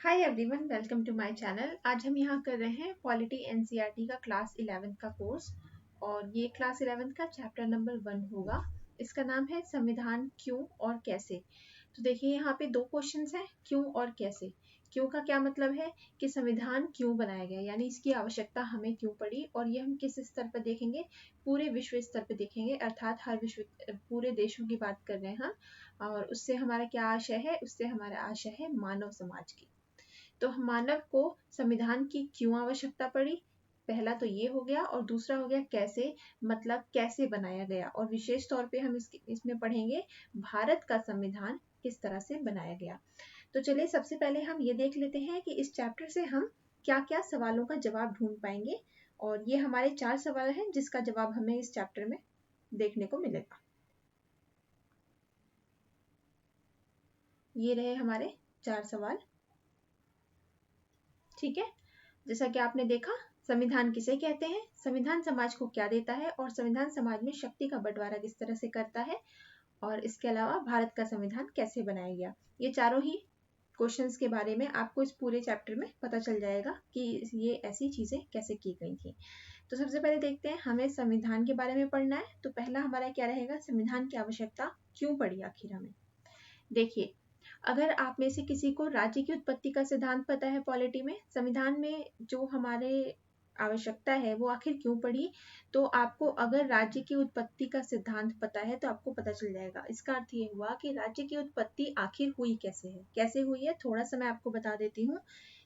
Hi everyone, welcome to my channel. आज हम यहाँ कर रहे हैं पॉलिटी एनसीईआरटी का क्लास 11 का कोर्स और ये क्लास 11 का चैप्टर नंबर 1 होगा। इसका नाम है संविधान क्यों और कैसे। तो देखिए यहाँ पे दो क्वेश्चंस हैं, क्यों और कैसे। क्यों का क्या मतलब है कि संविधान क्यों बनाया गया, यानी इसकी आवश्यकता हमें क्यों पड़ी, और ये हम किस स्तर पर देखेंगे, पूरे विश्व स्तर पर देखेंगे, अर्थात हर विश्व पूरे देशों की बात कर रहे हैं हम। और उससे हमारा क्या आशय है, उससे हमारा आशय है मानव समाज की। तो मानव को संविधान की क्यों आवश्यकता पड़ी, पहला तो ये हो गया, और दूसरा हो गया कैसे, मतलब कैसे बनाया गया, और विशेष तौर पे हम इसमें पढ़ेंगे भारत का संविधान किस तरह से बनाया गया। तो चलिए सबसे पहले हम ये देख लेते हैं कि इस चैप्टर से हम क्या क्या सवालों का जवाब ढूंढ पाएंगे। और ये हमारे 4 सवाल हैं जिसका जवाब हमें इस चैप्टर में देखने को मिलेगा। ये रहे हमारे 4 सवाल। ठीक है, जैसा कि आपने देखा, संविधान किसे कहते हैं, संविधान समाज को क्या देता है, और संविधान समाज में शक्ति का बंटवारा किस तरह से करता है, और इसके अलावा भारत का संविधान कैसे बनाया गया। ये चारों ही क्वेश्चंस के बारे में आपको इस पूरे चैप्टर में पता चल जाएगा कि ये ऐसी चीजें कैसे की गई थी। तो सबसे पहले देखते हैं, हमें संविधान के बारे में पढ़ना है। तो पहला हमारा क्या रहेगा, संविधान की आवश्यकता क्यों पड़ी आखिर हमें। देखिए, अगर आप में से किसी को राज्य की उत्पत्ति का सिद्धांत पता है पॉलिटी में, संविधान में जो हमारे आवश्यकता है वो आखिर क्यों पड़ी, तो आपको अगर राज्य की उत्पत्ति का सिद्धांत पता है तो आपको पता चल जाएगा। इसका अर्थ ये हुआ कि राज्य की उत्पत्ति आखिर हुई कैसे है, कैसे हुई है, थोड़ा सा मैं आपको बता देती हूँ।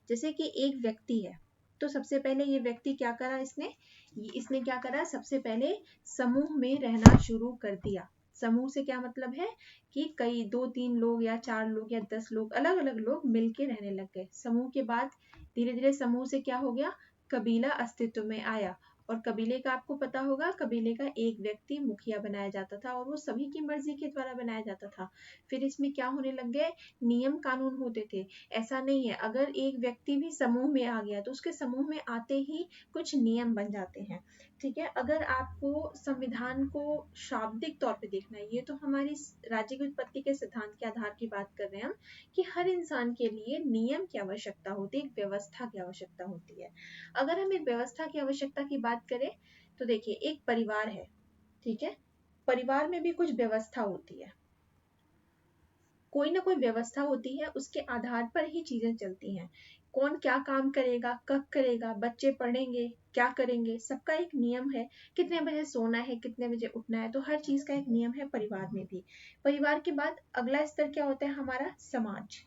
जैसे कि एक व्यक्ति है, तो सबसे पहले ये व्यक्ति क्या करा, इसने क्या करा, सबसे पहले समूह में रहना शुरू कर दिया। समूह से क्या मतलब है कि कई 2-3 लोग या 4 लोग या 10 लोग, अलग अलग लोग मिलके रहने लग गए। समूह के बाद धीरे धीरे समूह से क्या हो गया, कबीला अस्तित्व में आया। और कबीले का आपको पता होगा, कबीले का एक व्यक्ति मुखिया बनाया जाता था और वो सभी की मर्जी के द्वारा बनाया जाता था। फिर इसमें क्या होने लग गए, नियम कानून होते थे। ऐसा नहीं है, अगर एक व्यक्ति भी समूह में आ गया तो उसके समूह में आते ही कुछ नियम बन जाते हैं। ठीक है, अगर आपको संविधान को शाब्दिक तौर पे देखना है, ये तो हमारी राज्य की उत्पत्ति के सिद्धांत के आधार की बात कर रहे हैं हम, कि हर इंसान के लिए नियम की आवश्यकता होती है, एक व्यवस्था की आवश्यकता होती है। अगर हम एक व्यवस्था की आवश्यकता की बात करें तो देखिए, एक परिवार है, ठीक है, परिवार में भी कुछ व्यवस्था होती है, कोई ना कोई व्यवस्था होती है, उसके आधार पर ही चीजें चलती हैं। कौन क्या काम करेगा, कब करेगा, बच्चे पढ़ेंगे, क्या करेंगे, सबका एक नियम है। कितने बजे सोना है, कितने बजे उठना है, तो हर चीज का एक नियम है परिवार में भी। परिवार के बाद अगला स्तर क्या होता है हमारा, समाज।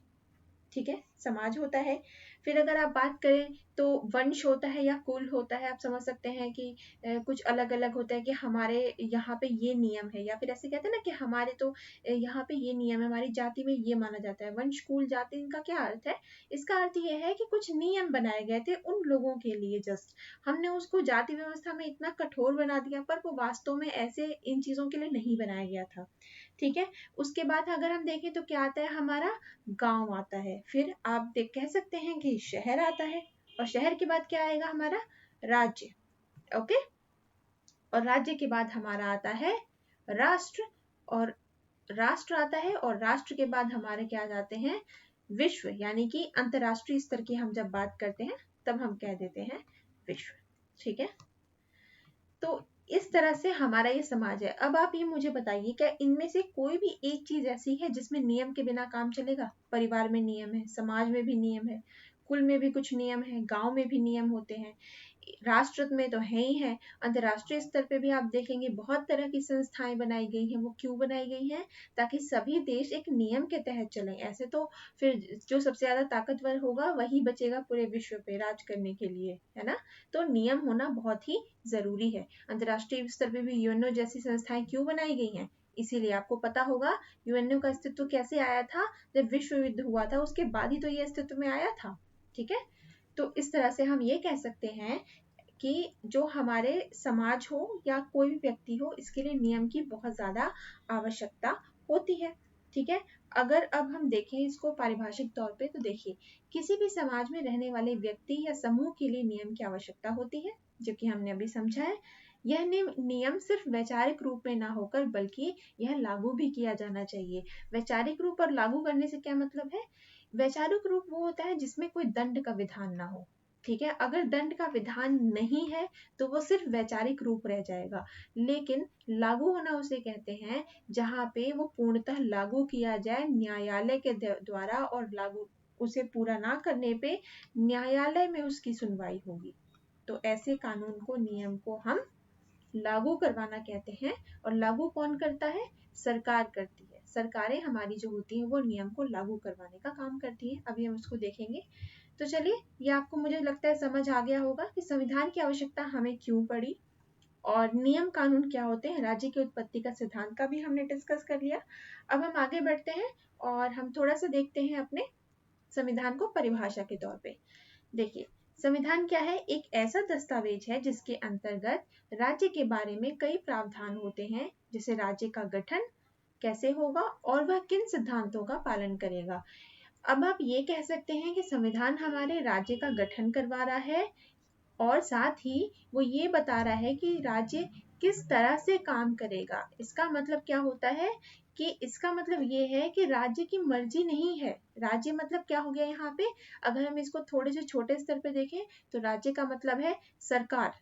ठीक है, समाज होता है। फिर अगर आप बात करें तो वंश होता है या कुल होता है। आप समझ सकते हैं कि कुछ अलग अलग होता है कि हमारे यहाँ पे ये नियम है, या फिर ऐसे कहते हैं ना कि हमारे तो यहाँ पे ये नियम है, हमारी जाति में ये माना जाता है। वंश कुल जाति, इनका क्या अर्थ है, इसका अर्थ ये है कि कुछ नियम बनाए गए थे उन लोगों के लिए, जस्ट हमने उसको जाति व्यवस्था में इतना कठोर बना दिया, पर वो वास्तव में ऐसे इन चीजों के लिए नहीं बनाया गया था। ठीक है, उसके बाद अगर हम देखें तो क्या आता है हमारा, गांव आता है। फिर आप देख कह सकते हैं कि शहर आता है, और शहर के बाद क्या आएगा हमारा, राज्य। ओके, और राज्य के बाद हमारा आता है राष्ट्र, और राष्ट्र आता है, और राष्ट्र के बाद हमारे क्या आ जाते हैं, विश्व, यानी कि अंतरराष्ट्रीय स्तर की हम जब बात करते हैं तब हम कह देते हैं विश्व। ठीक है, तो इस तरह से हमारा ये समाज है। अब आप ये मुझे बताइए, क्या इनमें से कोई भी एक चीज ऐसी है जिसमें नियम के बिना काम चलेगा। परिवार में नियम है, समाज में भी नियम है, कुल में भी कुछ नियम है, गांव में भी नियम होते हैं, राष्ट्र में तो है ही है। अंतर्राष्ट्रीय स्तर पे भी आप देखेंगे बहुत तरह की संस्थाएं बनाई गई हैं। वो क्यों बनाई गई हैं, ताकि सभी देश एक नियम के तहत चलें। ऐसे तो फिर जो सबसे ज्यादा ताकतवर होगा वही बचेगा पूरे विश्व पे राज करने के लिए, है ना। तो नियम होना बहुत ही जरूरी है। अंतर्राष्ट्रीय स्तर पे भी यूएनओ जैसी संस्थाएं क्यों बनाई गई हैं, इसीलिए आपको पता होगा यूएनओ का अस्तित्व कैसे आया था, जब विश्व युद्ध हुआ था उसके बाद ही तो ये अस्तित्व में आया था। ठीक है, तो इस तरह से हम ये कह सकते हैं कि जो हमारे समाज हो या कोई भी व्यक्ति हो, इसके लिए नियम की बहुत ज्यादा आवश्यकता होती है। ठीक है, अगर अब हम देखें इसको पारिभाषिक तौर पे, तो देखिए, किसी भी समाज में रहने वाले व्यक्ति या समूह के लिए नियम की आवश्यकता होती है, जो कि हमने अभी समझा है। यह नियम सिर्फ वैचारिक रूप में ना होकर बल्कि यह लागू भी किया जाना चाहिए। वैचारिक रूप और लागू करने से क्या मतलब है? वैचारिक रूप वो होता है जिसमें कोई दंड का विधान ना हो, ठीक है। अगर दंड का विधान नहीं है तो वो सिर्फ वैचारिक रूप रह जाएगा। लेकिन लागू होना उसे कहते हैं जहाँ पे वो पूर्णतः लागू किया जाए न्यायालय के द्वारा, और लागू उसे पूरा ना करने पे न्यायालय में उसकी सुनवाई होगी। तो ऐसे कानून को, नियम को हम लागू करवाना कहते हैं। और लागू कौन करता है? सरकार करती है। सरकारें हमारी जो होती हैं वो नियम को लागू करवाने का काम करती है। अभी हम उसको देखेंगे। तो चलिए, ये आपको मुझे लगता है समझ आ गया होगा कि संविधान की आवश्यकता हमें क्यों पड़ी, और नियम कानून क्या होते हैं। राज्य की उत्पत्ति का सिद्धांत का भी हमने डिस्कस कर लिया। अब हम आगे बढ़ते हैं और हम थोड़ा सा देखते हैं अपने संविधान को परिभाषा के तौर पे। देखिए, संविधान क्या है? एक ऐसा दस्तावेज है जिसके अंतर्गत राज्य के बारे में कई प्रावधान होते हैं, जैसे राज्य का गठन कैसे होगा और वह किन सिद्धांतों का पालन करेगा। अब आप ये कह सकते हैं कि संविधान हमारे राज्य का गठन करवा रहा है, और साथ ही वो ये बता रहा है कि राज्य किस तरह से काम करेगा। इसका मतलब क्या होता है कि इसका मतलब ये है कि राज्य की मर्जी नहीं है। राज्य मतलब क्या हो गया यहाँ पे? अगर हम इसको थोड़े से छोटे स्तर पे देखें तो राज्य का मतलब है सरकार।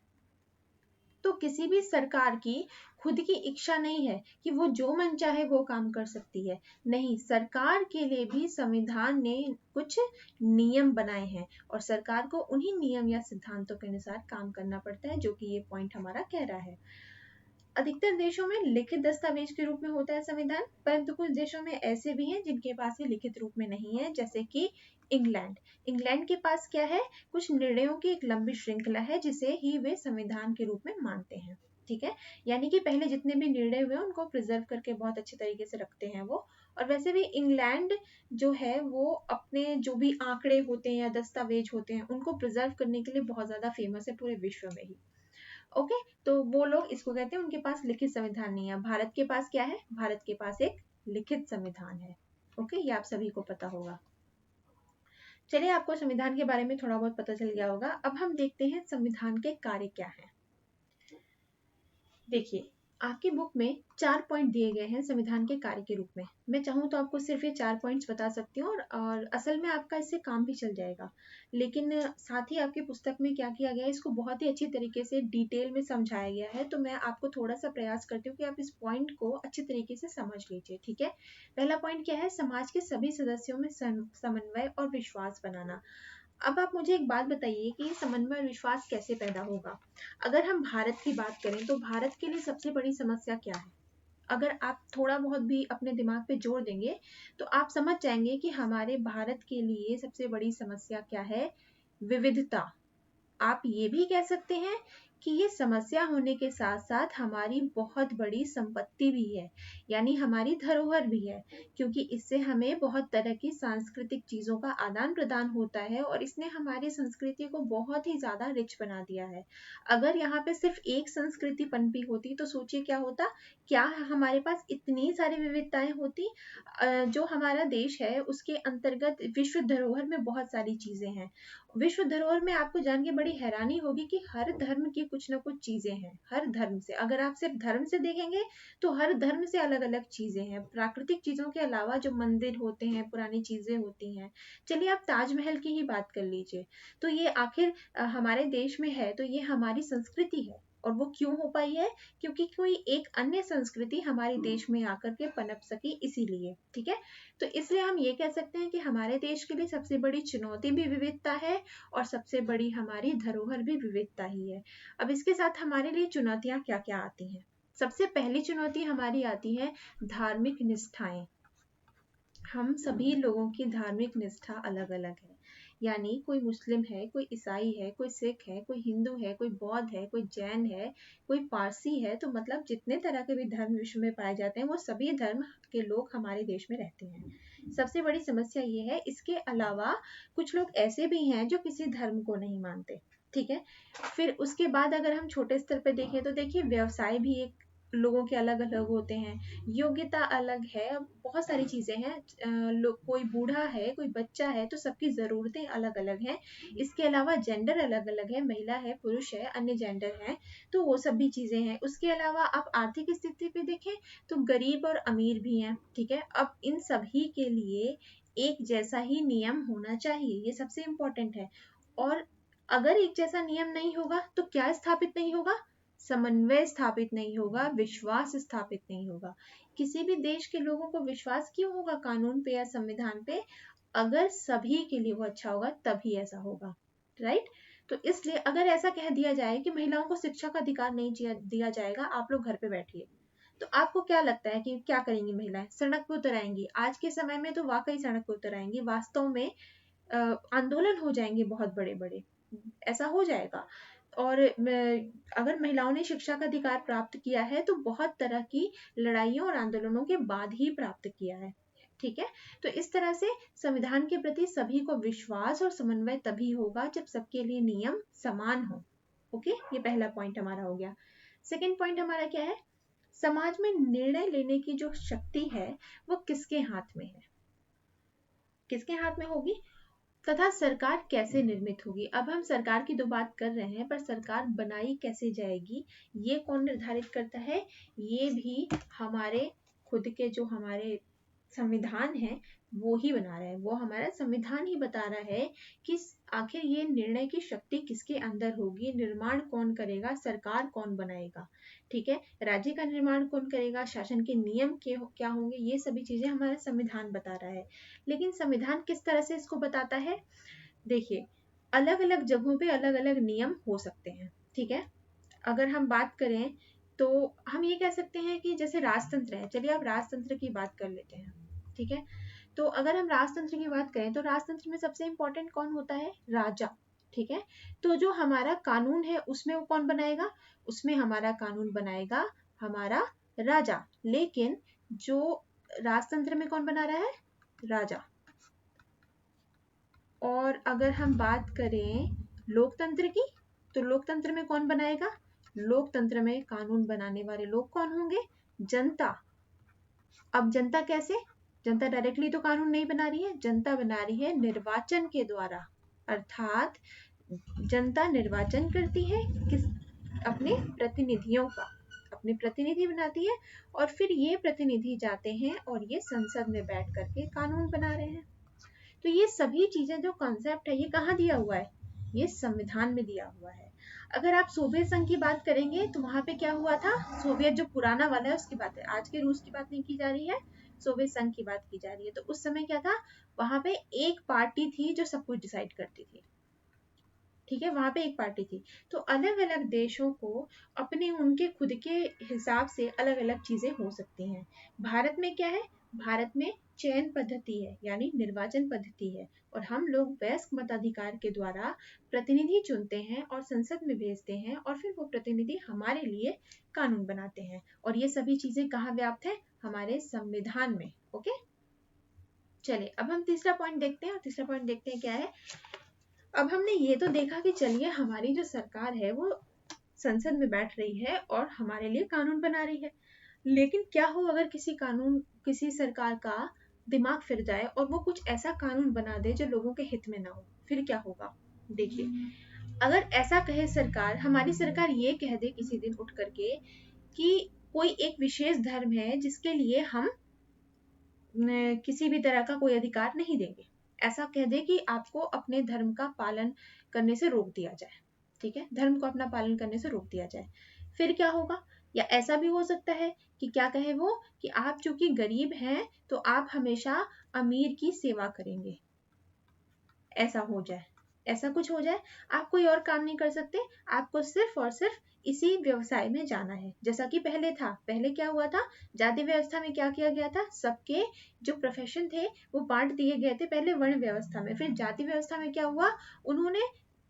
तो किसी भी सरकार की खुद की इच्छा नहीं है कि वो जो मन चाहे वो काम कर सकती है। नहीं, सरकार के लिए भी संविधान ने कुछ नियम बनाए हैं, और सरकार को उन्हीं नियम या सिद्धांतों के अनुसार काम करना पड़ता है, जो कि ये पॉइंट हमारा कह रहा है। अधिकतर देशों में लिखित दस्तावेज के रूप में होता है संविधान, परंतु कुछ देशों में ऐसे भी हैं जिनके पास ये लिखित रूप में नहीं है, जैसे कि इंग्लैंड। इंग्लैंड के पास क्या है? कुछ निर्णयों की एक लंबी श्रृंखला है जिसे ही वे संविधान के रूप में मानते हैं, ठीक है। यानी कि पहले जितने भी निर्णय हुए उनको प्रिजर्व करके बहुत अच्छे तरीके से रखते हैं वो। और वैसे भी इंग्लैंड जो है वो अपने जो भी आंकड़े होते हैं या दस्तावेज होते हैं उनको प्रिजर्व करने के लिए बहुत ज्यादा फेमस है पूरे विश्व में ही। ओके, तो वो लोग इसको कहते हैं उनके पास लिखित संविधान नहीं है। भारत के पास क्या है? भारत के पास एक लिखित संविधान है। ओके, ये आप सभी को पता होगा। चलिए, आपको संविधान के बारे में थोड़ा बहुत पता चल गया होगा। अब हम देखते हैं संविधान के कार्य क्या हैं। देखिए, आपकी बुक में 4 पॉइंट दिए गए हैं संविधान के कार्य के रूप में। मैं चाहूँ तो आपको सिर्फ ये 4 पॉइंट्स बता सकती हूँ, और असल में आपका इससे काम भी चल जाएगा। लेकिन साथ ही आपकी पुस्तक में क्या किया गया है, इसको बहुत ही अच्छी तरीके से डिटेल में समझाया गया है। तो मैं आपको थोड़ा सा प्रयास करती हूँ कि आप इस पॉइंट को अच्छी तरीके से समझ लीजिए, ठीक है। पहला पॉइंट क्या है? समाज के सभी सदस्यों में समन्वय और विश्वास बनाना। अब आप मुझे एक बात बताइए कि ये समन्वय और विश्वास कैसे पैदा होगा। अगर हम भारत की बात करें तो भारत के लिए सबसे बड़ी समस्या क्या है? अगर आप थोड़ा बहुत भी अपने दिमाग पे जोर देंगे तो आप समझ जाएंगे कि हमारे भारत के लिए सबसे बड़ी समस्या क्या है? विविधता। आप ये भी कह सकते हैं कि ये समस्या होने के साथ साथ हमारी बहुत बड़ी संपत्ति भी है, यानी हमारी धरोहर भी है, क्योंकि इससे हमें बहुत तरह की सांस्कृतिक चीजों का आदान प्रदान होता है, और इसने हमारी संस्कृति को बहुत ही ज्यादा रिच बना दिया है। अगर यहाँ पे सिर्फ एक संस्कृति पनपी होती तो सोचिए क्या होता। क्या हमारे पास इतनी सारी विविधताएं होती। जो हमारा देश है उसके अंतर्गत विश्व धरोहर में बहुत सारी चीजें हैं। विश्व धरोहर में आपको जान के बड़ी हैरानी होगी कि हर धर्म की कुछ ना कुछ चीजें हैं। हर धर्म से, अगर आप सिर्फ धर्म से देखेंगे तो हर धर्म से अलग अलग चीजें हैं। प्राकृतिक चीजों के अलावा जो मंदिर होते हैं, पुरानी चीजें होती हैं। चलिए, आप ताजमहल की ही बात कर लीजिए। तो ये आखिर हमारे देश में है तो ये हमारी संस्कृति है। और वो क्यों हो पाई है? क्योंकि कोई एक अन्य संस्कृति हमारे देश में आकर के पनप सकी, इसीलिए, ठीक है। तो इसलिए हम ये कह सकते हैं कि हमारे देश के लिए सबसे बड़ी चुनौती भी विविधता है, और सबसे बड़ी हमारी धरोहर भी विविधता ही है। अब इसके साथ हमारे लिए चुनौतियां क्या क्या आती हैं? सबसे पहली चुनौती हमारी आती है धार्मिक निष्ठाएं। हम सभी लोगों की धार्मिक निष्ठा अलग अलग है। यानी कोई मुस्लिम है, कोई ईसाई है, कोई सिख है, कोई हिंदू है, कोई बौद्ध है, कोई जैन है, कोई पारसी है। तो मतलब जितने तरह के भी धर्म विश्व में पाए जाते हैं वो सभी धर्म के लोग हमारे देश में रहते हैं। सबसे बड़ी समस्या ये है। इसके अलावा कुछ लोग ऐसे भी हैं जो किसी धर्म को नहीं मानते, ठीक है। फिर उसके बाद अगर हम छोटे स्तर पर देखें तो देखिए, व्यवसाय भी एक लोगों के अलग अलग होते हैं, योग्यता अलग है, बहुत सारी चीजें हैं। कोई बूढ़ा है, कोई बच्चा है, तो सबकी जरूरतें अलग अलग हैं। इसके अलावा जेंडर अलग अलग है, महिला है, पुरुष है, अन्य जेंडर है, तो वो सब भी चीजें हैं। उसके अलावा आप आर्थिक स्थिति पे देखें तो गरीब और अमीर भी हैं, ठीक है। अब इन सभी के लिए एक जैसा ही नियम होना चाहिए, ये सबसे इम्पोर्टेंट है। और अगर एक जैसा नियम नहीं होगा तो क्या स्थापित नहीं होगा? समन्वय स्थापित नहीं होगा, विश्वास स्थापित नहीं होगा। किसी भी देश के लोगों को विश्वास क्यों होगा कानून पे या संविधान पे? अगर सभी के लिए वो अच्छा होगा तभी ऐसा होगा, राइट। तो इसलिए अगर ऐसा कह दिया जाए कि महिलाओं को शिक्षा का अधिकार नहीं दिया जाएगा, आप लोग घर पे बैठिए, तो आपको क्या लगता है कि क्या करेंगी महिलाएं? सड़क पे उतर आएंगी। आज के समय में तो वाकई सड़क पे उतर आएंगी, वास्तव में आंदोलन हो जाएंगे बहुत बड़े बड़े, ऐसा हो जाएगा। और अगर महिलाओं ने शिक्षा का अधिकार प्राप्त किया है तो बहुत तरह की लड़ाइयों और आंदोलनों के बाद ही प्राप्त किया है, ठीक है। तो इस तरह से संविधान के प्रति सभी को विश्वास और समन्वय तभी होगा जब सबके लिए नियम समान हो। ओके, ये पहला पॉइंट हमारा हो गया। सेकेंड पॉइंट हमारा क्या है? समाज में निर्णय लेने की जो शक्ति है वो किसके हाथ में है, किसके हाथ में होगी, तथा सरकार कैसे निर्मित होगी। अब हम सरकार की तो बात कर रहे हैं, पर सरकार बनाई कैसे जाएगी ये कौन निर्धारित करता है? ये भी हमारे खुद के जो हमारे संविधान है वो ही बना रहा है, वो हमारा संविधान ही बता रहा है कि आखिर ये निर्णय की शक्ति किसके अंदर होगी, निर्माण कौन करेगा, सरकार कौन बनाएगा, ठीक है। राज्य का निर्माण कौन करेगा, शासन के नियम क्या होंगे, ये सभी चीजें हमारा संविधान बता रहा है। लेकिन संविधान किस तरह से इसको बताता है? देखिए, अलग अलग जगहों पे अलग अलग नियम हो सकते हैं, ठीक है। अगर हम बात करें तो हम ये कह सकते हैं कि जैसे राजतंत्र है, चलिए आप राजतंत्र की बात कर लेते हैं, ठीक है। तो अगर हम राजतंत्र की बात करें तो राजतंत्र में सबसे इंपॉर्टेंट कौन होता है? राजा, ठीक है। तो जो हमारा कानून है उसमें वो कौन बनाएगा? उसमें हमारा कानून बनाएगा हमारा राजा। लेकिन जो राजतंत्र में कौन बना रहा है? राजा। और अगर हम बात करें लोकतंत्र की, तो लोकतंत्र में कौन बनाएगा? लोकतंत्र में कानून बनाने वाले लोग कौन होंगे? जनता। अब जनता कैसे? जनता डायरेक्टली तो कानून नहीं बना रही है, जनता बना रही है निर्वाचन के द्वारा। अर्थात जनता निर्वाचन करती है किस? अपने प्रतिनिधियों का, अपने प्रतिनिधि बनाती है, और फिर ये प्रतिनिधि जाते हैं और ये संसद में बैठ करके कानून बना रहे हैं। तो ये सभी चीजें जो कॉन्सेप्ट है ये कहाँ दिया हुआ है? ये संविधान में दिया हुआ है। अगर आप सोवियत संघ की बात करेंगे तो वहां पे क्या हुआ था? सोवियत जो पुराना वाला है उसकी बात है, आज के रूस की बात नहीं की जा रही है, सोवियत संघ की बात की जा रही है। तो उस समय क्या था? वहां पे एक पार्टी थी जो सब कुछ डिसाइड करती थी, ठीक है। वहां पे एक पार्टी थी। तो अलग अलग देशों को अपने उनके खुद के हिसाब से अलग अलग चीजें हो सकती हैं। भारत में क्या है? भारत में चयन पद्धति है, यानी निर्वाचन पद्धति है, और हम लोग वयस्क मताधिकार के द्वारा प्रतिनिधि चुनते हैं और संसद में भेजते हैं, और फिर वो प्रतिनिधि हमारे लिए कानून बनाते हैं। और ये सभी चीजें कहाँ व्याप्त है? हमारे संविधान में। ओके, चलिए अब हम तीसरा पॉइंट देखते हैं। और तीसरा पॉइंट देखते हैं क्या है। अब हमने ये तो देखा कि चलिए हमारी जो सरकार है वो संसद में बैठ रही है और हमारे लिए कानून बना रही है, लेकिन क्या हो अगर किसी सरकार का दिमाग फिर जाए और वो कुछ ऐसा कानून बना दे जो लोगों के हित में ना हो, फिर क्या होगा? देखिए, अगर ऐसा कहे सरकार, हमारी सरकार ये कह दे किसी दिन उठ करके कि कोई एक विशेष धर्म है जिसके लिए हम किसी भी तरह का कोई अधिकार नहीं देंगे, ऐसा कह दे कि आपको अपने धर्म का पालन करने से रोक दिया जाए, ठीक है, धर्म को अपना पालन करने से रोक दिया जाए, फिर क्या होगा? या ऐसा भी हो सकता है कि क्या कहे वो कि आप चूंकि गरीब हैं तो आप हमेशा अमीर की सेवा करेंगे, ऐसा हो जाए, ऐसा कुछ हो जाए, आप कोई और काम नहीं कर सकते, आपको सिर्फ और सिर्फ इसी व्यवसाय में जाना है, जैसा कि पहले था। पहले क्या हुआ था? जाति व्यवस्था में क्या किया गया था? सबके जो प्रोफेशन थे वो बांट दिए गए थे पहले वर्ण व्यवस्था में। फिर जाति व्यवस्था में क्या हुआ? उन्होंने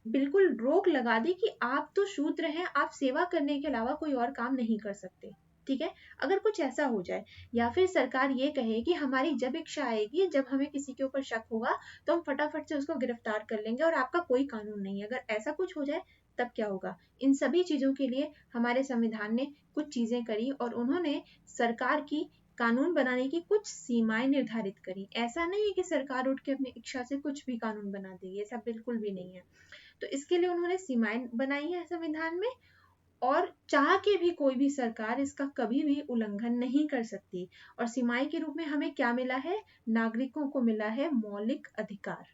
बिल्कुल रोक लगा दी कि आप तो शूद्र हैं, आप सेवा करने के अलावा कोई और काम नहीं कर सकते, ठीक है। अगर कुछ ऐसा हो जाए, या फिर सरकार ये कहे कि हमारी जब इच्छा आएगी, जब हमें किसी के ऊपर शक होगा तो हम फटाफट से उसको गिरफ्तार कर लेंगे और आपका कोई कानून नहीं है, अगर ऐसा कुछ हो जाए तब क्या होगा। इन सभी चीजों के लिए हमारे संविधान ने कुछ चीजें करी और उन्होंने सरकार की कानून बनाने की कुछ सीमाएं निर्धारित करी। ऐसा नहीं है कि सरकार उठ के अपनी इच्छा से कुछ भी कानून बना देगी, ऐसा बिल्कुल भी नहीं है। तो इसके लिए उन्होंने सीमाएं बनाई है संविधान में, और चाह के भी कोई भी सरकार इसका कभी भी उल्लंघन नहीं कर सकती। और सीमाएं के रूप में हमें क्या मिला है, नागरिकों को मिला है मौलिक अधिकार।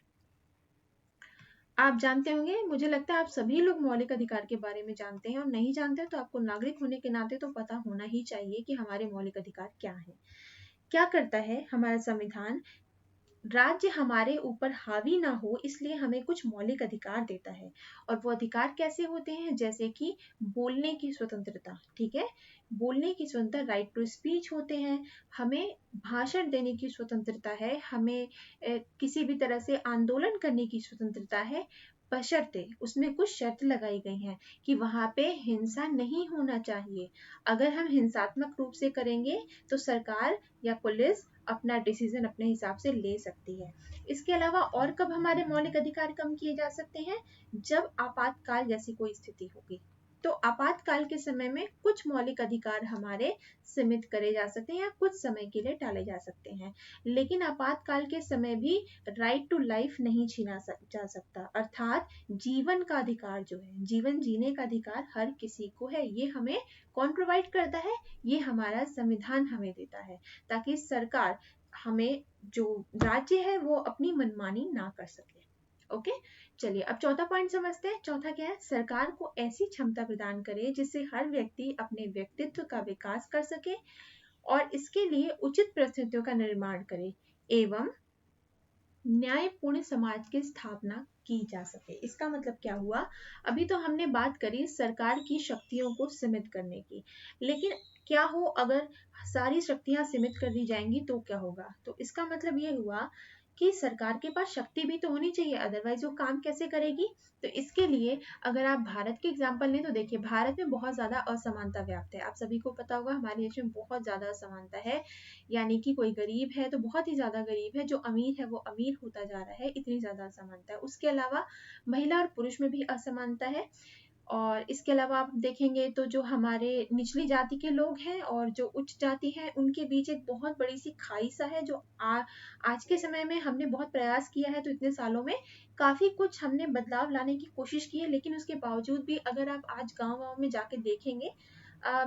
आप जानते होंगे, मुझे लगता है आप सभी लोग मौलिक अधिकार के बारे में जानते हैं, और नहीं जानते तो आपको नागरिक होने के नाते तो पता होना ही चाहिए कि हमारे मौलिक अधिकार क्या है। क्या करता है हमारा संविधान, राज्य हमारे ऊपर हावी ना हो इसलिए हमें कुछ मौलिक अधिकार देता है। और वो अधिकार कैसे होते हैं, जैसे कि बोलने की स्वतंत्रता, ठीक है, बोलने की स्वतंत्रता, राइट टू स्पीच होते हैं। हमें भाषण देने की स्वतंत्रता है, हमें किसी भी तरह से आंदोलन करने की स्वतंत्रता है, बशर्ते उसमें कुछ शर्त लगाई गई हैं कि वहां पे हिंसा नहीं होना चाहिए। अगर हम हिंसात्मक रूप से करेंगे तो सरकार या पुलिस अपना डिसीजन अपने हिसाब से ले सकती है। इसके अलावा और कब हमारे मौलिक अधिकार कम किए जा सकते हैं, जब आपातकाल जैसी कोई स्थिति होगी। तो आपातकाल के समय में कुछ मौलिक अधिकार हमारे सीमित करे जा सकते हैं या कुछ समय के लिए टाले जा सकते हैं। लेकिन आपातकाल के समय भी राइट टू लाइफ नहीं छीना जा सकता, अर्थात जीवन का अधिकार जो है, जीवन जीने का अधिकार हर किसी को है। ये हमें कौन प्रोवाइड करता है, ये हमारा संविधान हमें देता है, ताकि सरकार हमें, जो राज्य है वो अपनी मनमानी ना कर सके। ओके, चलिए अब चौथा पॉइंट समझते हैं। चौथा क्या है, सरकार को ऐसी क्षमता प्रदान करे जिससे हर व्यक्ति अपने व्यक्तित्व का विकास कर सके और इसके लिए उचित परिस्थितियों का निर्माण करे एवं न्यायपूर्ण समाज की स्थापना की जा सके। इसका मतलब क्या हुआ, अभी तो हमने बात करी सरकार की शक्तियों को सीमित करने की, लेकिन क्या हो अगर सारी शक्तियां सीमित कर दी जाएंगी तो क्या होगा। तो इसका मतलब ये हुआ कि सरकार के पास शक्ति भी तो होनी चाहिए, अदरवाइज वो काम कैसे करेगी। तो इसके लिए अगर आप भारत के एग्जाम्पल लें तो देखिए, भारत में बहुत ज्यादा असमानता व्याप्त है। आप सभी को पता होगा हमारे देश में बहुत ज्यादा असमानता है, यानी कि कोई गरीब है तो बहुत ही ज्यादा गरीब है, जो अमीर है वो अमीर होता जा रहा है, इतनी ज्यादा असमानता है। उसके अलावा महिला और पुरुष में भी असमानता है। और इसके अलावा आप देखेंगे तो जो हमारे निचली जाति के लोग हैं और जो उच्च जाति है उनके बीच एक बहुत बड़ी सी खाई सा है, जो आज के समय में हमने बहुत प्रयास किया है, तो इतने सालों में काफी कुछ हमने बदलाव लाने की कोशिश की है, लेकिन उसके बावजूद भी अगर आप आज गांव में जाके देखेंगे,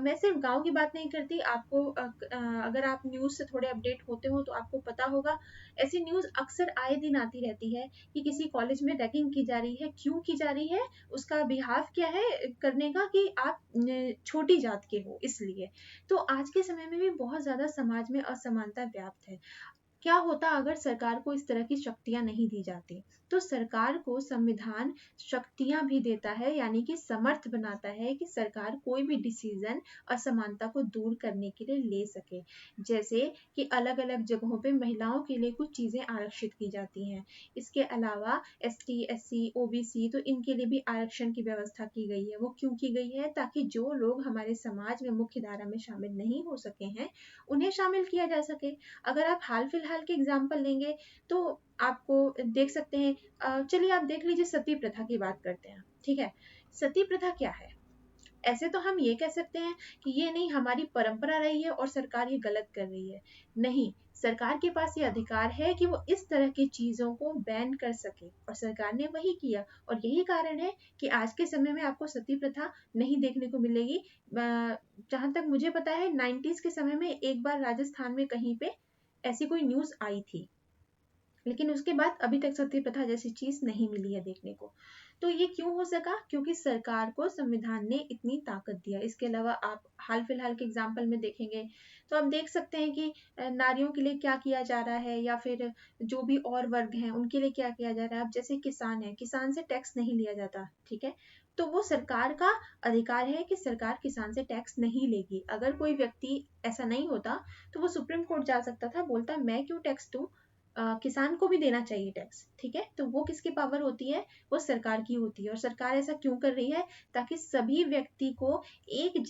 मैं सिर्फ गांव की बात नहीं करती, आपको अगर आप न्यूज से थोड़े अपडेट होते हो तो आपको पता होगा, ऐसी न्यूज अक्सर आए दिन आती रहती है कि किसी कॉलेज में रैगिंग की जा रही है। क्यों की जा रही है, उसका बिहाफ क्या है करने का, कि आप छोटी जात के हो इसलिए। तो आज के समय में भी बहुत ज्यादा समाज में असमानता व्याप्त है। क्या होता अगर सरकार को इस तरह की शक्तियां नहीं दी जाती, तो सरकार को संविधान शक्तियां भी देता है, यानी कि समर्थ बनाता है कि सरकार कोई भी डिसीजन असमानता को दूर करने के लिए ले सके। जैसे कि अलग अलग जगहों पे महिलाओं के लिए कुछ चीजें आरक्षित की जाती हैं। इसके अलावा एसटी, एससी, ओबीसी, तो इनके लिए भी आरक्षण की व्यवस्था की गई है। वो क्यों की गई है, ताकि जो लोग हमारे समाज में मुख्य धारा में शामिल नहीं हो सके हैं उन्हें शामिल किया जा सके। अगर आप हाल फिलहाल के एग्जाम्पल लेंगे तो आपको देख सकते हैं, चलिए आप देख लीजिए, सती प्रथा की बात करते हैं, ठीक है। सती प्रथा क्या है, ऐसे तो हम ये कह सकते हैं कि ये नहीं हमारी परंपरा रही है और सरकार ये गलत कर रही है। नहीं, सरकार के पास ये अधिकार है कि वो इस तरह की चीजों को बैन कर सके, और सरकार ने वही किया। और यही कारण है कि आज के समय में आपको सती प्रथा नहीं देखने को मिलेगी। जहां तक मुझे पता है 90s के समय में एक बार राजस्थान में कहीं पे ऐसी कोई न्यूज आई थी, लेकिन उसके बाद अभी तक सती प्रथा जैसी चीज नहीं मिली है देखने को। तो ये क्यों हो सका, क्योंकि सरकार को संविधान ने इतनी ताकत दिया। इसके अलावा आप हाल फिलहाल के एग्जाम्पल में देखेंगे तो आप देख सकते हैं कि नारियों के लिए क्या किया जा रहा है, या फिर जो भी और वर्ग हैं उनके लिए क्या किया जा रहा है। अब जैसे किसान है, किसान से टैक्स नहीं लिया जाता, ठीक है, तो वो सरकार का अधिकार है कि सरकार किसान से टैक्स नहीं लेगी। अगर कोई व्यक्ति ऐसा नहीं होता तो वो सुप्रीम कोर्ट जा सकता था, बोलता मैं क्यों टैक्स दूं, किसान को भी देना चाहिए टैक्स, ठीक है। तो वो किसकी पावर होती है, वो सरकार की होती है। और सरकार ऐसा क्यों कर रही है, ताकि सभी व्यक्ति को एक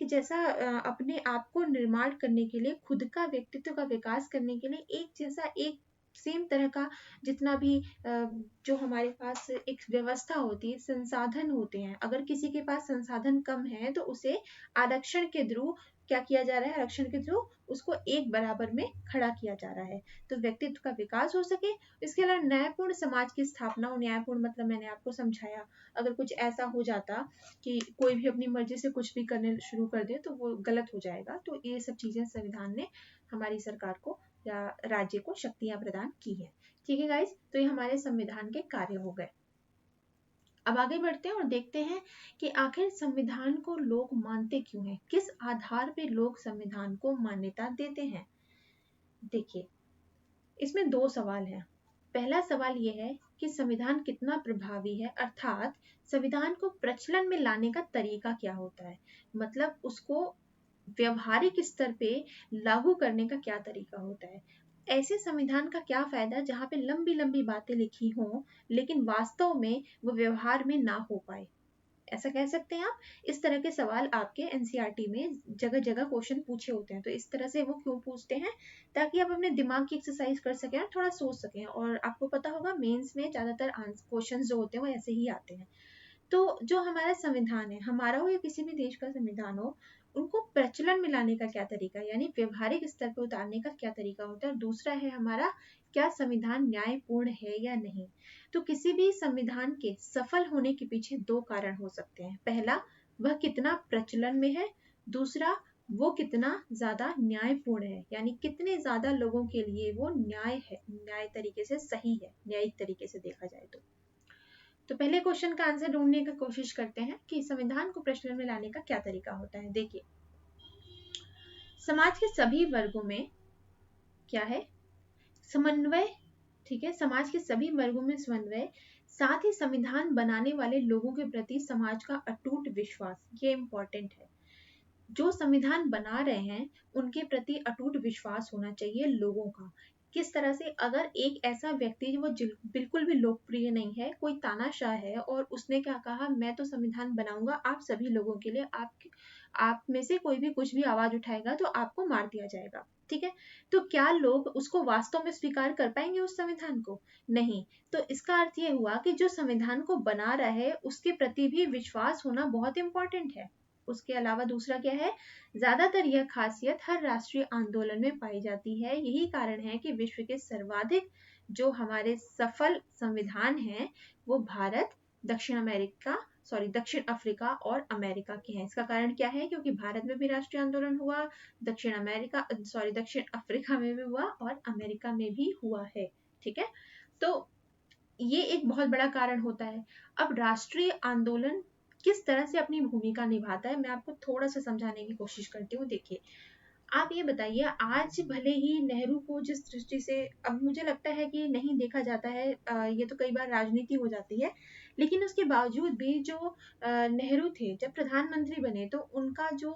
जैसा अपने आप को निर्माण करने के लिए, खुद का व्यक्तित्व का विकास करने के लिए एक जैसा, एक सेम तरह का जितना भी जो हमारे पास एक व्यवस्था होती है, संसाधन होते हैं, अगर किसी के पास संसाधन कम है तो उसे आरक्षण के थ्रू क्या किया जा रहा है, आरक्षण के थ्रू उसको एक बराबर में खड़ा किया जा रहा है, तो व्यक्तित्व का विकास हो सके। इसके अलावा न्यायपूर्ण समाज की स्थापना, और न्यायपूर्ण मतलब मैंने आपको समझाया, अगर कुछ ऐसा हो जाता कि कोई भी अपनी मर्जी से कुछ भी करने शुरू कर दे तो वो गलत हो जाएगा, तो ये सब चीजें संविधान ने हमारी सरकार को या राज्य को शक्तियां प्रदान की है। ठीक है गाइस, तो ये हमारे संविधान के कार्य हो गए। अब आगे बढ़ते हैं और देखते हैं कि आखिर संविधान को लोग मानते क्यों हैं, किस आधार पे लोग संविधान को मान्यता देते हैं। देखिए, इसमें दो सवाल हैं। पहला सवाल यह है कि संविधान कितना प्रभावी है, अर्थात संविधान को प्रचलन में लाने का तरीका क्या होता है, मतलब उसको व्यवहारिक स्तर पे लागू करने का क्या तरीका होता है। ऐसे संविधान का क्या फायदा जहाँ पे लंबी लंबी बातें लिखी हों लेकिन वास्तव में वो व्यवहार में ना हो पाए, ऐसा कह सकते हैं आप। इस तरह के सवाल आपके एनसीईआरटी में जगह जगह क्वेश्चन पूछे होते हैं, तो इस तरह से वो क्यों पूछते हैं, ताकि आप अपने दिमाग की एक्सरसाइज कर सकें और थोड़ा सोच सकें। और आपको पता होगा मेंस में ज्यादातर क्वेश्चन जो होते हैं वो ऐसे ही आते हैं। तो जो हमारा संविधान है, हमारा हो या किसी भी देश का संविधान हो, उनको प्रचलन में लाने का क्या तरीका है, यानी व्यवहारिक स्तर पर उतारने का क्या तरीका होता है। और दूसरा है हमारा, क्या संविधान न्यायपूर्ण है या नहीं। तो किसी भी संविधान के सफल होने के पीछे दो कारण हो सकते हैं। पहला, वह कितना प्रचलन में है। दूसरा, वो कितना ज्यादा न्यायपूर्ण है, यानी कितने ज्यादा लोगों के लिए वो न्याय है, न्याय तरीके से सही है, न्यायिक तरीके से देखा जाए तो पहले क्वेश्चन का आंसर ढूंढने की कोशिश करते हैं कि संविधान को प्रचलन में लाने का क्या तरीका होता है। देखिए, समाज के सभी वर्गों में क्या है, समन्वय। ठीक है, समाज के सभी वर्गों में समन्वय, साथ ही संविधान बनाने वाले लोगों के प्रति समाज का अटूट विश्वास, ये इंपॉर्टेंट है। जो संविधान बना रहे हैं उनके प्रति अटूट विश्वास होना चाहिए लोगों का। किस तरह से, अगर एक ऐसा व्यक्ति जो वो बिल्कुल भी लोकप्रिय नहीं है, कोई तानाशाह है और उसने क्या कहा, मैं तो संविधान बनाऊंगा आप सभी लोगों के लिए, आप में से कोई भी कुछ भी आवाज उठाएगा तो आपको मार दिया जाएगा, ठीक है, तो क्या लोग उसको वास्तव में स्वीकार कर पाएंगे उस संविधान को? नहीं। तो इसका अर्थ ये हुआ कि जो संविधान को बना रहा है उसके प्रति भी विश्वास होना बहुत इंपॉर्टेंट है। उसके अलावा दूसरा क्या है, ज्यादातर यह खासियत हर राष्ट्रीय आंदोलन में पाई जाती है। यही कारण है कि विश्व के सर्वाधिक जो हमारे सफल संविधान हैं वो भारत, दक्षिण अफ्रीका और अमेरिका के हैं। इसका कारण क्या है, क्योंकि भारत में भी राष्ट्रीय आंदोलन हुआ, दक्षिण अफ्रीका में भी हुआ और अमेरिका में भी हुआ है। ठीक है, तो ये एक बहुत बड़ा कारण होता है। अब राष्ट्रीय आंदोलन किस तरह से अपनी भूमिका निभाता है, मैं आपको थोड़ा सा समझाने की कोशिश करती हूँ। देखिए, आप ये बताइए, आज भले ही नेहरू को जिस दृष्टि से, अब मुझे लगता है कि नहीं देखा जाता है, ये तो कई बार राजनीति हो जाती है, लेकिन उसके बावजूद भी जो नेहरू थे जब प्रधानमंत्री बने तो उनका जो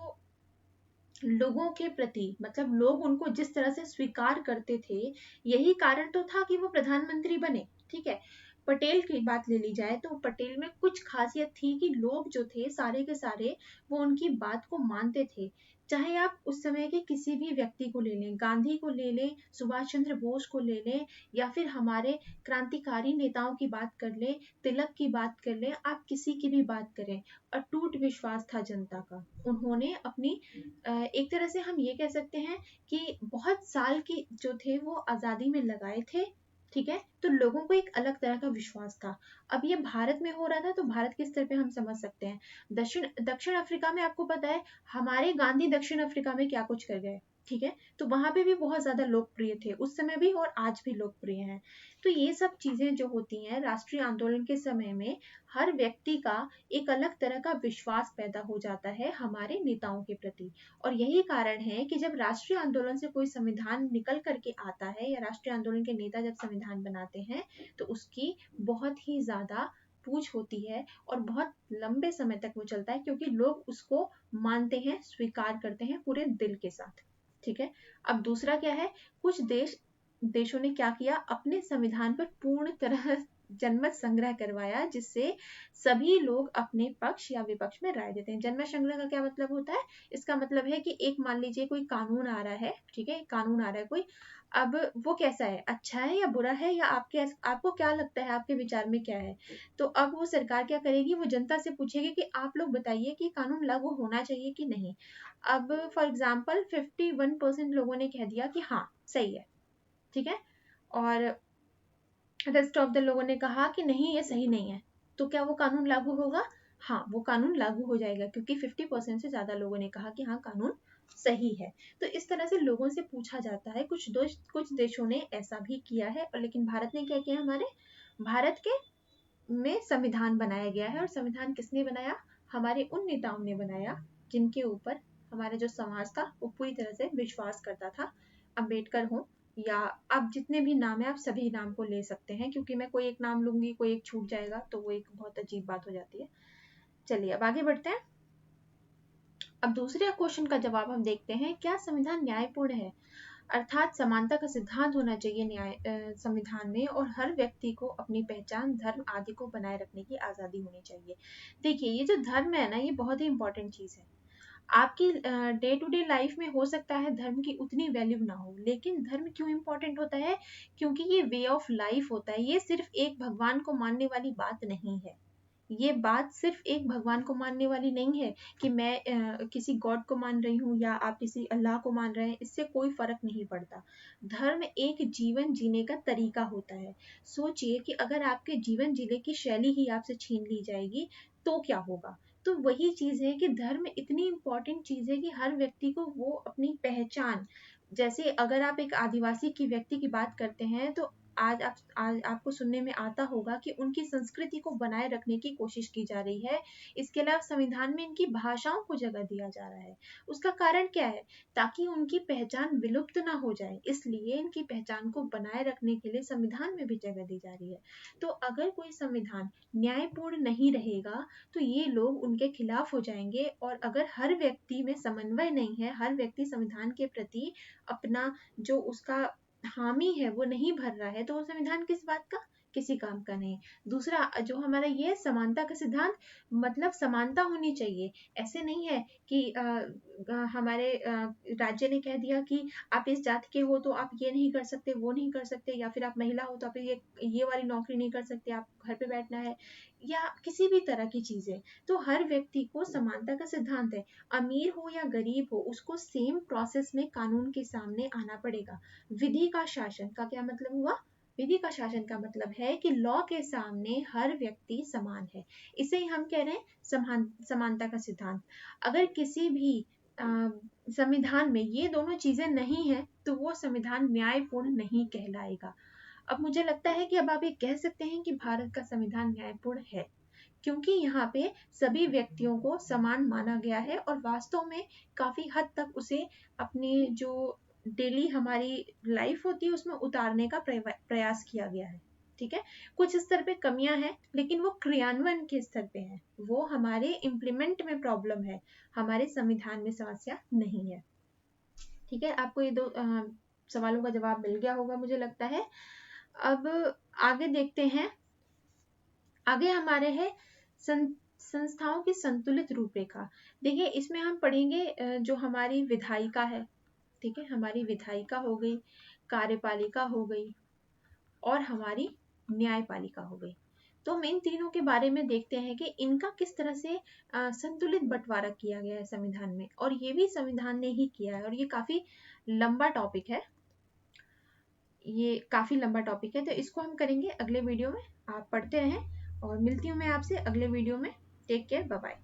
लोगों के प्रति, मतलब लोग उनको जिस तरह से स्वीकार करते थे, यही कारण तो था कि वो प्रधानमंत्री बने। ठीक है, पटेल की बात ले ली जाए तो पटेल में कुछ खासियत थी कि लोग जो थे सारे के सारे वो उनकी बात को मानते थे। चाहे आप उस समय के किसी भी व्यक्ति को ले लें, गांधी को ले लें, सुभाष चंद्र बोस को ले लें, या फिर हमारे क्रांतिकारी नेताओं की बात कर लें, तिलक की बात कर लें, आप किसी की भी बात करें, अटूट विश्वास था जनता का। उन्होंने अपनी एक तरह से हम ये कह सकते हैं कि बहुत साल की जो थे वो आजादी में लगाए थे। ठीक है, तो लोगों को एक अलग तरह का विश्वास था। अब ये भारत में हो रहा था तो भारत के स्तर पे हम समझ सकते हैं। दक्षिण अफ्रीका में आपको पता है हमारे गांधी दक्षिण अफ्रीका में क्या कुछ कर गए। ठीक है, तो वहां पे भी बहुत ज्यादा लोकप्रिय थे उस समय भी और आज भी लोकप्रिय हैं। तो ये सब चीजें जो होती हैं राष्ट्रीय आंदोलन के समय में, हर व्यक्ति का एक अलग तरह का विश्वास पैदा हो जाता है हमारे नेताओं के प्रति। और यही कारण है कि जब राष्ट्रीय आंदोलन से कोई संविधान निकल करके आता है या राष्ट्रीय आंदोलन के नेता जब संविधान बनाते हैं तो उसकी बहुत ही ज्यादा पूछ होती है और बहुत लंबे समय तक वो चलता है, क्योंकि लोग उसको मानते हैं, स्वीकार करते हैं पूरे दिल के साथ। ठीक है, अब दूसरा क्या है, कुछ देशों ने क्या किया, अपने संविधान पर पूर्ण तरह जनमत संग्रह करवाया, जिससे सभी लोग अपने पक्ष या विपक्ष में राय देते हैं। जनमत संग्रह का क्या मतलब होता है? इसका मतलब है कि एक मान लीजिए कोई कानून आ रहा है, ठीक है, कानून आ रहा है कोई, अब वो कैसा है, अच्छा है या बुरा है, या आपको क्या लगता है, आपके विचार में क्या है, तो अब वो सरकार क्या करेगी, वो जनता से पूछेगी कि आप लोग बताइए कि कानून लागू होना चाहिए कि नहीं। अब फॉर एग्जाम्पल 51% लोगों ने कह दिया कि हाँ सही है, ठीक है, और रेस्ट ऑफ द लोगों ने कहा कि नहीं ये सही नहीं है, तो क्या वो कानून लागू होगा? हाँ, वो कानून लागू हो जाएगा, क्योंकि 50% से ज्यादा लोगों ने कहा कि हाँ कानून सही है। तो इस तरह से लोगों से पूछा जाता है। कुछ देशों ने ऐसा भी किया है, और लेकिन भारत ने क्या किया, हमारे भारत के में संविधान बनाया गया है। और संविधान किसने बनाया? हमारे उन नेताओं ने बनाया जिनके ऊपर हमारा जो समाज था वो पूरी तरह से विश्वास करता था। अंबेडकर हो, या आप जितने भी नाम है आप सभी नाम को ले सकते हैं, क्योंकि मैं कोई एक नाम लूंगी कोई एक छूट जाएगा तो वो एक बहुत अजीब बात हो जाती है। चलिए अब आगे बढ़ते हैं। अब दूसरे क्वेश्चन का जवाब हम देखते हैं, क्या संविधान न्यायपूर्ण है? अर्थात समानता का सिद्धांत होना चाहिए संविधान में, और हर व्यक्ति को अपनी पहचान, धर्म आदि को बनाए रखने की आजादी होनी चाहिए। देखिए ये जो धर्म है ना, ये बहुत ही इंपॉर्टेंट चीज है। आपकी डे टू डे लाइफ में हो सकता है धर्म की उतनी वैल्यू ना हो, लेकिन धर्म क्यों इंपॉर्टेंट होता है? क्योंकि ये वे ऑफ लाइफ होता है। ये सिर्फ एक भगवान को मानने वाली बात नहीं है। ये बात सिर्फ एक भगवान को मानने वाली नहीं है कि मैं किसी गॉड को मान रही हूँ या आप किसी अल्लाह को मान रहे हैं, इससे कोई फर्क नहीं पड़ता। धर्म एक जीवन जीने का तरीका होता है। सोचिए कि अगर आपके जीवन जीने की शैली ही आपसे छीन ली जाएगी तो क्या होगा? तो वही चीज है कि धर्म इतनी इंपॉर्टेंट चीज है कि हर व्यक्ति को वो अपनी पहचान, जैसे अगर आप एक आदिवासी की व्यक्ति की बात करते हैं, तो आज आपको सुनने में आता होगा कि उनकी संस्कृति को बनाए रखने की कोशिश की जा रही है। इसके अलावा संविधान में इनकी भाषाओं को जगह दिया जा रहा है। उसका कारण क्या है? ताकि उनकी पहचान विलुप्त ना हो जाए, इसलिए इनकी पहचान को बनाए रखने के लिए संविधान में भी जगह दी जा रही है। तो अगर कोई संविधान न्यायपूर्ण नहीं रहेगा तो ये लोग उनके खिलाफ हो जाएंगे, और अगर हर व्यक्ति में समन्वय नहीं है, हर व्यक्ति संविधान के प्रति अपना जो उसका हामी है वो नहीं भर रहा है, तो वो संविधान किस बात का, किसी काम का नहीं। दूसरा जो हमारा ये समानता का सिद्धांत, मतलब समानता होनी चाहिए। ऐसे नहीं है कि हमारे राज्य ने कह दिया कि आप इस जाति के हो तो आप ये नहीं कर सकते, वो नहीं कर सकते, या फिर आप महिला हो तो आप ये वाली नौकरी नहीं कर सकते, आप घर पे बैठना है, या किसी भी तरह की चीजें। तो हर व्यक्ति को समानता का सिद्धांत है। अमीर हो या गरीब हो, उसको सेम प्रोसेस में कानून के सामने आना पड़ेगा। विधि का शासन का क्या मतलब हुआ? विधि का शासन का मतलब है कि लॉ के सामने हर व्यक्ति समान है। इसे ही हम कह रहे हैं समानता का सिद्धांत। अगर किसी भी संविधान में ये दोनों चीजें नहीं है तो वो संविधान न्यायपूर्ण नहीं कहलाएगा। अब मुझे लगता है कि अब आप ये कह सकते हैं कि भारत का संविधान न्यायपूर्ण है, क्योंकि यहाँ पे सभी व्यक्तियों को समान माना गया है, और वास्तव में काफी हद तक उसे अपनी जो डेली हमारी लाइफ होती है उसमें उतारने का प्रयास किया गया है। ठीक है, कुछ स्तर पे कमियां हैं, लेकिन वो क्रियान्वयन के स्तर पे है, वो हमारे इम्प्लीमेंट में प्रॉब्लम है, हमारे संविधान में समस्या नहीं है। ठीक है, आपको ये दो सवालों का जवाब मिल गया होगा मुझे लगता है। अब आगे देखते हैं। आगे हमारे है संस्थाओं की संतुलित रूपरेखा। देखिए इसमें हम पढ़ेंगे जो हमारी विधायिका है, ठीक है, हमारी विधायिका हो गई, कार्यपालिका हो गई, और हमारी न्यायपालिका हो गई। तो हम इन तीनों के बारे में देखते हैं कि इनका किस तरह से संतुलित बंटवारा किया गया है संविधान में, और ये भी संविधान ने ही किया है, और ये काफी लंबा टॉपिक है। ये काफी लंबा टॉपिक है, तो इसको हम करेंगे अगले वीडियो में। आप पढ़ते रहें, और मिलती हूँ मैं आपसे अगले वीडियो में। Take care, bye bye.